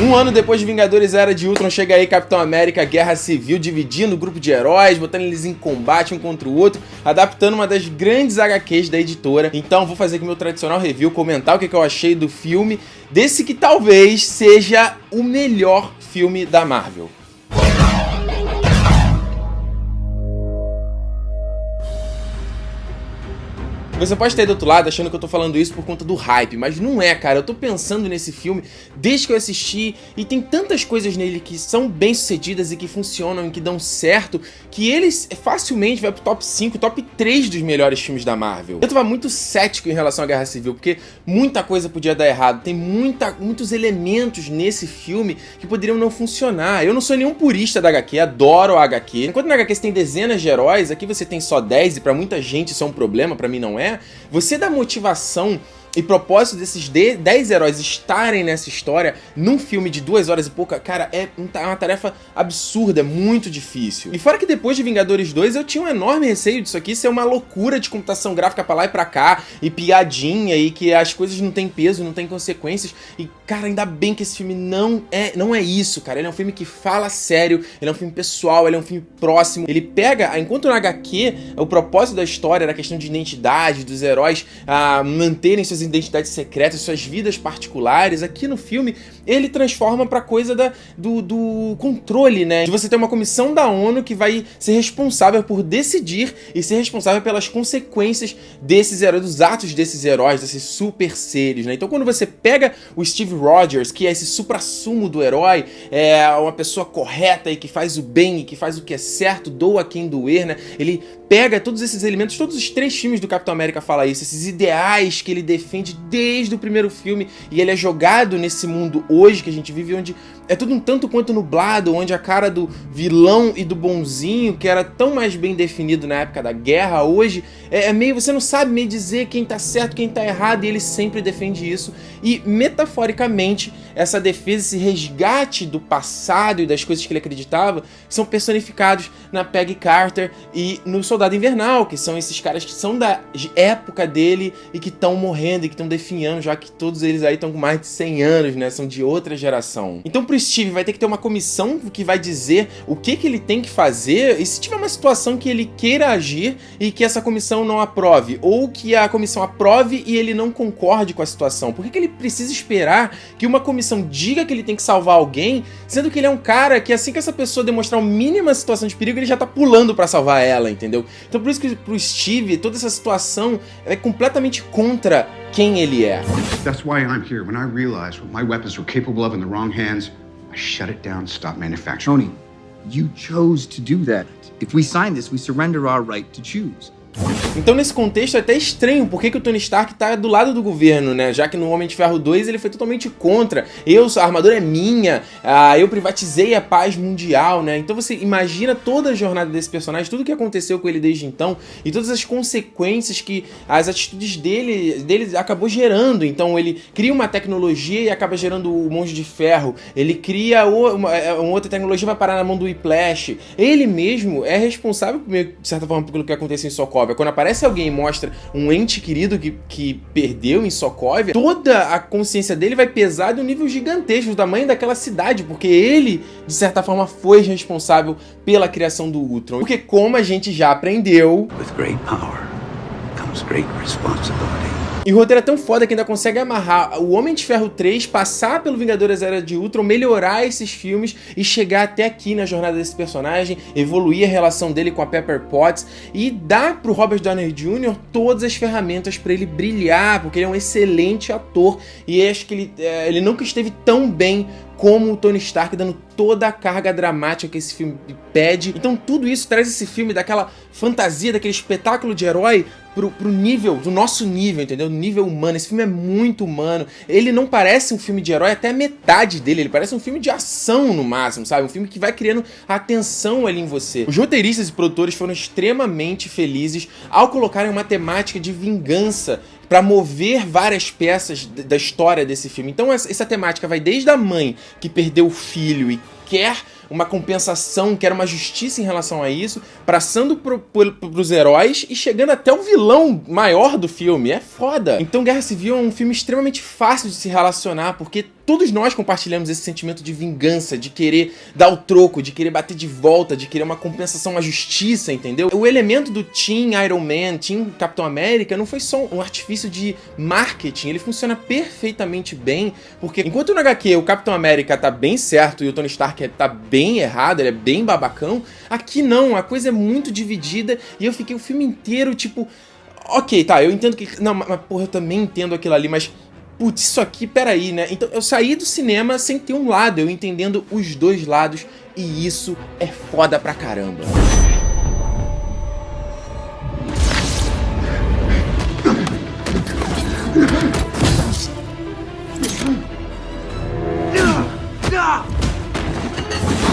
Um ano depois de Vingadores Era de Ultron, chega aí Capitão América, Guerra Civil, dividindo o grupo de heróis, botando eles em combate um contra o outro, adaptando uma das grandes HQs da editora. Então vou fazer aqui meu tradicional review, comentar o que eu achei do filme, desse que talvez seja o melhor filme da Marvel. Você pode estar aí do outro lado achando que eu tô falando isso por conta do hype, mas não é, cara. Eu tô pensando nesse filme desde que eu assisti e tem tantas coisas nele que são bem-sucedidas e que funcionam e que dão certo, que eles facilmente vai pro top 5, top 3 dos melhores filmes da Marvel. Eu tava muito cético em relação à Guerra Civil, porque muita coisa podia dar errado. Tem muitos elementos nesse filme que poderiam não funcionar. Eu não sou nenhum purista da HQ, adoro a HQ. Enquanto na HQ você tem dezenas de heróis, aqui você tem só 10 e pra muita gente isso é um problema, pra mim não é. Você dá motivação e propósito desses 10 heróis estarem nessa história num filme de 2 horas e pouca, cara, é uma tarefa absurda, é muito difícil. E fora que depois de Vingadores 2 eu tinha um enorme receio disso aqui ser uma loucura de computação gráfica pra lá e pra cá, e piadinha, e que as coisas não têm peso, não têm consequências. E, cara, ainda bem que esse filme não é isso, cara. Ele é um filme que fala sério, ele é um filme pessoal, ele é um filme próximo. Ele pega, enquanto no HQ, o propósito da história era a questão de identidade, dos heróis manterem suas identidades secretas, suas vidas particulares, aqui no filme ele transforma pra coisa do controle, né? De você ter uma comissão da ONU que vai ser responsável por decidir e ser responsável pelas consequências desses heróis, dos atos desses heróis, desses super seres, né? Então quando você pega o Steve Rogers, que é esse suprassumo do herói, é uma pessoa correta e que faz o bem e que faz o que é certo, doa quem doer, né? Ele pega todos esses elementos, todos os 3 filmes do Capitão América fala isso, esses ideais que ele defende desde o primeiro filme, e ele é jogado nesse mundo hoje que a gente vive, onde é tudo um tanto quanto nublado, onde a cara do vilão e do bonzinho, que era tão mais bem definido na época da guerra, hoje é meio, você não sabe meio dizer quem tá certo, quem tá errado, e ele sempre defende isso. E metaforicamente, essa defesa, esse resgate do passado e das coisas que ele acreditava, são personificados na Peggy Carter e no Soldado Invernal, que são esses caras que são da época dele e que estão morrendo e que estão definhando, já que todos eles aí estão com mais de 100 anos, né? São de outra geração. Então pro Steve vai ter que ter uma comissão que vai dizer o que ele tem que fazer, e se tiver uma situação que ele queira agir e que essa comissão não aprove, ou que a comissão aprove e ele não concorde com a situação, por que ele precisa esperar que uma comissão diga que ele tem que salvar alguém, sendo que ele é um cara que assim que essa pessoa demonstrar uma mínima situação de perigo, ele já tá pulando pra salvar ela, entendeu? Então por isso que pro Steve toda essa situação é completamente contra quem ele é. That's why I'm here. When I realized what my weapons were capable of in the wrong hands, I shut it down, stopped manufacturing. Tony, you chose to do that. If we sign this, we surrender our right to choose. Então nesse contexto é até estranho porque que o Tony Stark tá do lado do governo, né? Já que no Homem de Ferro 2 ele foi totalmente contra. A armadura é minha, eu privatizei a paz mundial, né? Então você imagina toda a jornada desse personagem, tudo que aconteceu com ele desde então e todas as consequências que as atitudes dele acabou gerando. Então ele cria uma tecnologia e acaba gerando o Monge de Ferro. Ele cria uma outra tecnologia, vai parar na mão do Whiplash. Ele mesmo é responsável, de certa forma, pelo que aconteceu em Sokovia. Quando aparece alguém e mostra um ente querido que perdeu em Sokovia, toda a consciência dele vai pesar de um nível gigantesco, do tamanho daquela cidade, porque ele, de certa forma, foi responsável pela criação do Ultron. Porque como a gente já aprendeu, With great power comes great responsibility. e o roteiro é tão foda que ainda consegue amarrar o Homem de Ferro 3, passar pelo Vingadores Era de Ultron, melhorar esses filmes e chegar até aqui na jornada desse personagem, evoluir a relação dele com a Pepper Potts e dar pro Robert Downey Jr. todas as ferramentas para ele brilhar, porque ele é um excelente ator e acho que ele nunca esteve tão bem como o Tony Stark, dando toda a carga dramática que esse filme pede. Então tudo isso traz esse filme daquela fantasia, daquele espetáculo de herói pro nível, do nosso nível, entendeu? Nível humano. Esse filme é muito humano. Ele não parece um filme de herói até a metade dele. Ele parece um filme de ação no máximo, sabe? Um filme que vai criando a atenção ali em você. Os roteiristas e produtores foram extremamente felizes ao colocarem uma temática de vingança para mover várias peças da história desse filme. Então essa temática vai desde a mãe que perdeu o filho e quer uma compensação, quer uma justiça em relação a isso, passando pros heróis e chegando até o vilão maior do filme. É foda. Então Guerra Civil é um filme extremamente fácil de se relacionar, porque todos nós compartilhamos esse sentimento de vingança, de querer dar o troco, de querer bater de volta, de querer uma compensação, uma justiça, entendeu? O elemento do Team Iron Man, Team Capitão América, não foi só um artifício de marketing, ele funciona perfeitamente bem, porque enquanto no HQ o Capitão América tá bem certo e o Tony Stark tá bem errado, ele é bem babacão, aqui não, a coisa é muito dividida e eu fiquei o filme inteiro tipo, ok, tá, eu entendo que... Não, mas porra, eu também entendo aquilo ali, mas... Putz, isso aqui, peraí, né? Então eu saí do cinema sem ter um lado, eu entendendo os dois lados, e isso é foda pra caramba.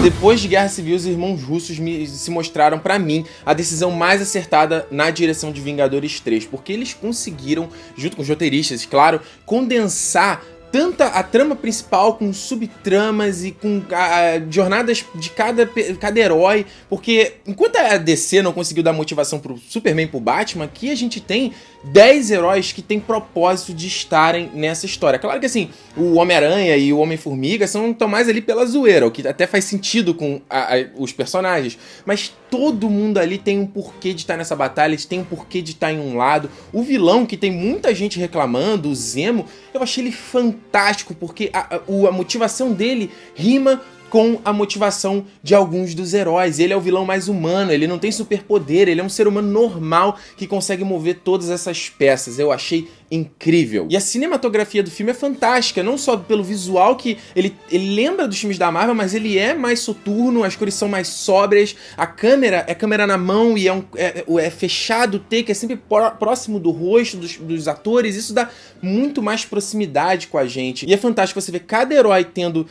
Depois de Guerra Civil, os irmãos russos se mostraram pra mim a decisão mais acertada na direção de Vingadores 3, porque eles conseguiram, junto com os roteiristas, claro, condensar tanto a trama principal com subtramas e com jornadas de cada herói, porque enquanto a DC não conseguiu dar motivação pro Superman e pro Batman, aqui a gente tem 10 heróis que têm propósito de estarem nessa história. Claro que assim, o Homem-Aranha e o Homem-Formiga estão mais ali pela zoeira, o que até faz sentido com os personagens, mas todo mundo ali tem um porquê de estar nessa batalha, tem um porquê de estar em um lado. O vilão, que tem muita gente reclamando, o Zemo, eu achei ele fantástico, porque a motivação dele rima com a motivação de alguns dos heróis. Ele é o vilão mais humano, ele não tem superpoder, ele é um ser humano normal que consegue mover todas essas peças. Eu achei incrível. E a cinematografia do filme é fantástica, não só pelo visual, que ele lembra dos filmes da Marvel, mas ele é mais soturno, as cores são mais sóbrias, a câmera é câmera na mão e é fechado o take, é sempre próximo do rosto dos atores, isso dá muito mais proximidade com a gente. E é fantástico você ver cada herói tendo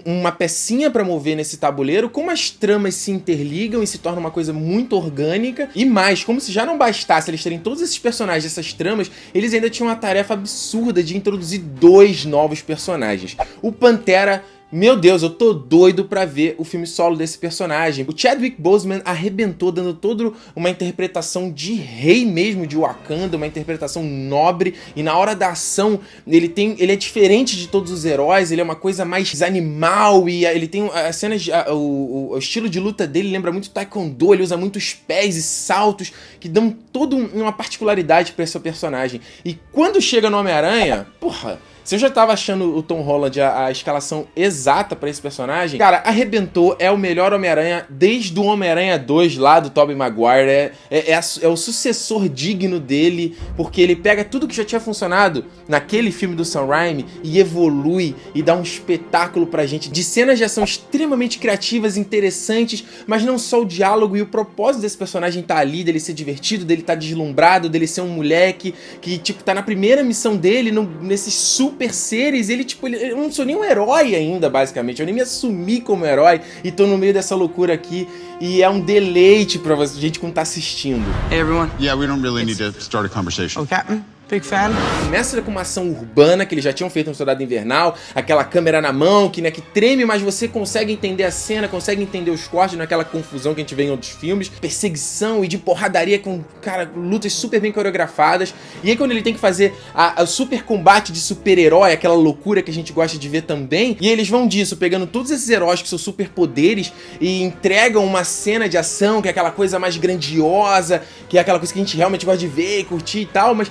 uma pecinha pra mover nesse tabuleiro, como as tramas se interligam e se torna uma coisa muito orgânica, e mais, como se já não bastasse eles terem todos esses personagens, essas tramas, eles ainda tinha uma tarefa absurda de introduzir 2 novos personagens. O Pantera, meu Deus, eu tô doido pra ver o filme solo desse personagem. O Chadwick Boseman arrebentou, dando toda uma interpretação de rei mesmo de Wakanda, uma interpretação nobre, e na hora da ação ele é diferente de todos os heróis, ele é uma coisa mais animal, e ele tem as cenas, o estilo de luta dele lembra muito Taekwondo, ele usa muitos pés e saltos que dão toda uma particularidade pra esse personagem. E quando chega no Homem-Aranha, porra, se eu já tava achando o Tom Holland a escalação exata pra esse personagem, cara, arrebentou, é o melhor Homem-Aranha desde o Homem-Aranha 2 lá do Tobey Maguire, é o sucessor digno dele, porque ele pega tudo que já tinha funcionado naquele filme do Sam Raimi e evolui e dá um espetáculo pra gente de cenas de ação extremamente criativas, interessantes, mas não só o diálogo e o propósito desse personagem tá ali, dele ser divertido, dele tá deslumbrado, dele ser um moleque que, tipo, tá na primeira missão dele, nesses super seres, eu não sou nem um herói ainda, basicamente, eu nem me assumi como herói e tô no meio dessa loucura aqui, e é um deleite pra gente quando tá assistindo. Hey everyone. Yeah, we don't really need to start a conversation. Oh, Captain. Big fan. Começa com uma ação urbana que eles já tinham feito no Soldado Invernal, aquela câmera na mão que treme, mas você consegue entender a cena, consegue entender os cortes, naquela confusão que a gente vê em outros filmes, perseguição e de porradaria com, cara, lutas super bem coreografadas. E aí quando ele tem que fazer o super combate de super-herói, aquela loucura que a gente gosta de ver também, e eles vão disso, pegando todos esses heróis que são super poderes e entregam uma cena de ação que é aquela coisa mais grandiosa, que é aquela coisa que a gente realmente gosta de ver e curtir e tal, mas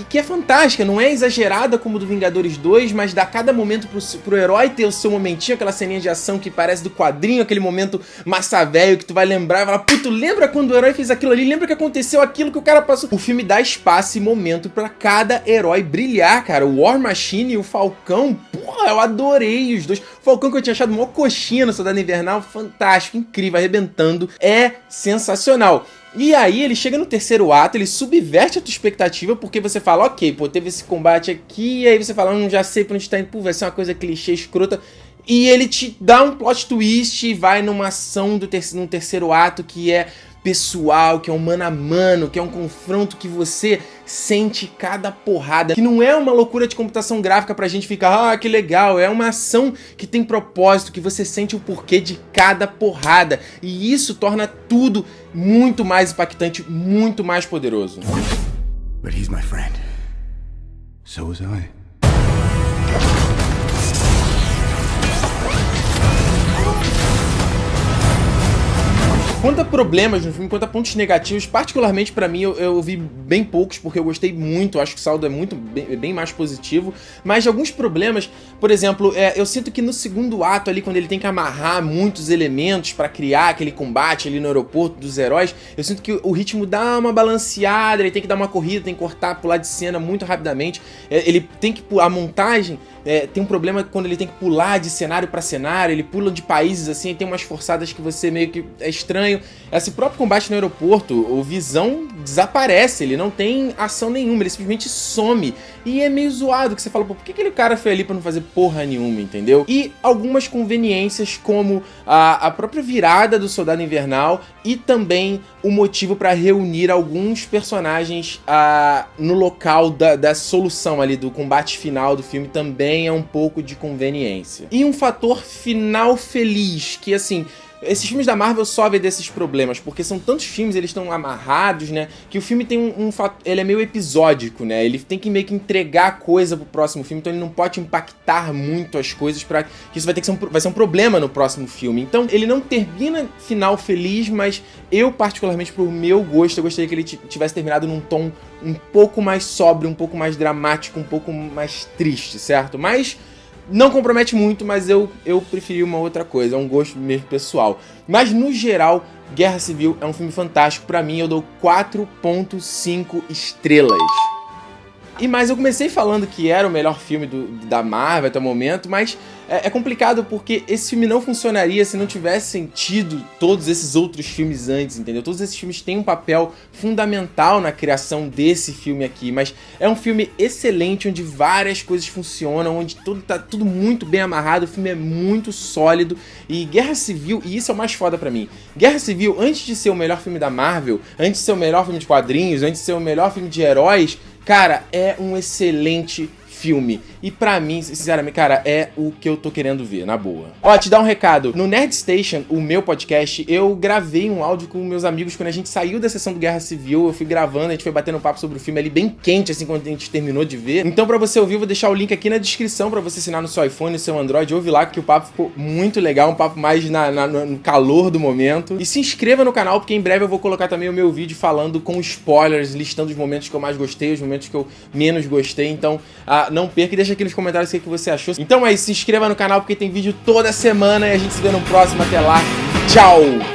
que é fantástica, não é exagerada como do Vingadores 2, mas dá cada momento pro herói ter o seu momentinho, aquela ceninha de ação que parece do quadrinho, aquele momento massa velho que tu vai lembrar e falar, puto, lembra quando o herói fez aquilo ali, lembra que aconteceu aquilo que o cara passou. O filme dá espaço e momento pra cada herói brilhar, cara. O War Machine e o Falcão, porra, eu adorei os dois. O Falcão, que eu tinha achado mó coxinha no Soldado Invernal, fantástico, incrível, arrebentando, é sensacional. E aí ele chega no terceiro ato, ele subverte a tua expectativa, porque você fala, ok, pô, teve esse combate aqui, e aí você fala, já sei pra onde tá indo, pô, vai ser uma coisa clichê, escrota, e ele te dá um plot twist e vai numa ação num terceiro ato que é pessoal, que é um mano a mano, que é um confronto que você sente cada porrada, que não é uma loucura de computação gráfica pra gente ficar, que legal, é uma ação que tem propósito, que você sente o porquê de cada porrada, e isso torna tudo muito mais impactante, muito mais poderoso. But he's my friend. So was I. Quanto a problemas no filme, quanto a pontos negativos, particularmente pra mim, eu vi bem poucos, porque eu gostei muito, acho que o saldo é bem mais positivo, mas alguns problemas, por exemplo, eu sinto que no segundo ato ali, quando ele tem que amarrar muitos elementos pra criar aquele combate ali no aeroporto dos heróis, eu sinto que o ritmo dá uma balanceada, ele tem que dar uma corrida, tem que cortar, pular de cena muito rapidamente, ele tem que, a montagem, tem um problema quando ele tem que pular de cenário pra cenário, ele pula de países assim, tem umas forçadas que você meio que é estranho. Esse próprio combate no aeroporto, o Visão desaparece, ele não tem ação nenhuma, ele simplesmente some. E é meio zoado, que você fala, pô, por que aquele cara foi ali pra não fazer porra nenhuma, entendeu? E algumas conveniências, como a própria virada do Soldado Invernal e também o motivo pra reunir alguns personagens no local da solução ali, do combate final do filme, também é um pouco de conveniência. E um fator final feliz, que assim, esses filmes da Marvel sofrem desses problemas, porque são tantos filmes, eles estão amarrados, né, que o filme tem ele é meio episódico, né, ele tem que meio que entregar coisa pro próximo filme, então ele não pode impactar muito as coisas pra que isso vai ser um problema no próximo filme. Então ele não termina final feliz, mas eu particularmente, pro meu gosto, eu gostaria que ele tivesse terminado num tom um pouco mais sóbrio, um pouco mais dramático, um pouco mais triste, certo? Mas não compromete muito, mas eu preferi uma outra coisa, é um gosto mesmo pessoal. Mas no geral, Guerra Civil é um filme fantástico, pra mim eu dou 4.5 estrelas. Mas eu comecei falando que era o melhor filme da Marvel até o momento, mas é complicado porque esse filme não funcionaria se não tivesse sentido todos esses outros filmes antes, entendeu? Todos esses filmes têm um papel fundamental na criação desse filme aqui, mas é um filme excelente, onde várias coisas funcionam, onde tá tudo muito bem amarrado, o filme é muito sólido, e Guerra Civil, e isso é o mais foda pra mim, Guerra Civil, antes de ser o melhor filme da Marvel, antes de ser o melhor filme de quadrinhos, antes de ser o melhor filme de heróis, cara, é um excelente filme. E pra mim, sinceramente, cara, é o que eu tô querendo ver, na boa. Ó, te dar um recado. No Nerd Station, o meu podcast, eu gravei um áudio com meus amigos quando a gente saiu da sessão do Guerra Civil. Eu fui gravando, a gente foi batendo um papo sobre o filme ali bem quente, assim, quando a gente terminou de ver. Então, pra você ouvir, eu vou deixar o link aqui na descrição pra você assinar no seu iPhone, no seu Android. Ouve lá, que o papo ficou muito legal, um papo mais no calor do momento. E se inscreva no canal, porque em breve eu vou colocar também o meu vídeo falando com spoilers, listando os momentos que eu mais gostei, os momentos que eu menos gostei. Então, não perca e deixa aqui nos comentários o que você achou. Então é isso, se inscreva no canal porque tem vídeo toda semana e a gente se vê no próximo. Até lá, tchau!